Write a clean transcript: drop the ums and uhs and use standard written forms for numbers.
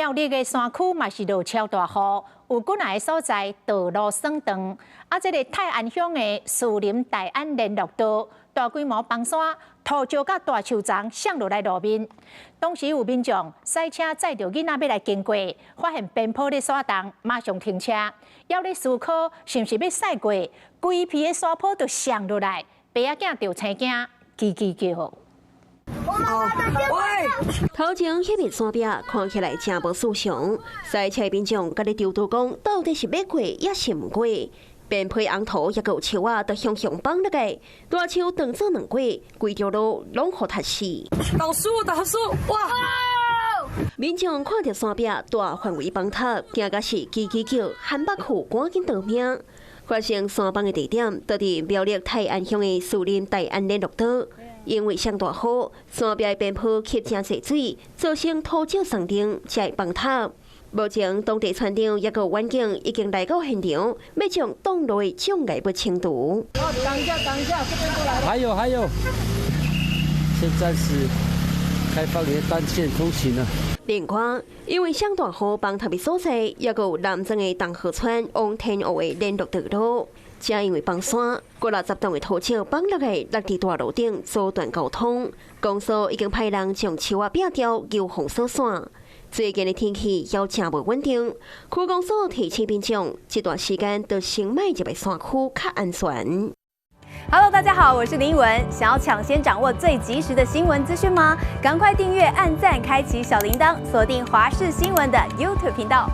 苗栗的山区嘛是落超大雨，有几来所在道路酸长，这个泰安乡的树林大安联络道大规模崩山，土石甲大树丛上落来路面。当时有民众赛车载着囡仔要来经过，发现边坡咧山洞，马上停车，要咧思考是毋是要驶过，规皮的山坡就上落来，爸仔囝就青惊，叽叽叫。 头前迄片山壁看起来真无肃常，赛车民众甲你丢刀讲，到底是要过也是毋过？边坡红土也有树啊，都向绑落个，大树断做两过，规条路拢互塌死。倒数，哇！民众看到山壁大范围崩塌，惊甲是叽叽叫，喊北区赶紧逃命。发生山崩的地点，就伫苗栗泰安乡的树林大安联络道。 因为上大雨，山壁边坡吸真侪水，造成土石松顶才会崩塌。目前当地村长也有远警已经来到现场，要将挡路的障碍物清除。等一下，这边过来。还有，现在是开放的单线通行了。另外，因为上大雨崩塌的所在，也有南庄的东河村往天湖的联络道路。 正因为崩山，过60栋的土石崩落来，落地大路顶阻断交通。公所已经派人将树啊摒掉，由防锁线。最近的天气也真无稳定，区公所提醒民众，这段时间要先迈入的山区较安全。Hello， 大家好，我是林文。想要抢先掌握最及时的新闻资讯吗？赶快订阅、按赞、开启小铃铛，锁定华视新闻的 YouTube 频道。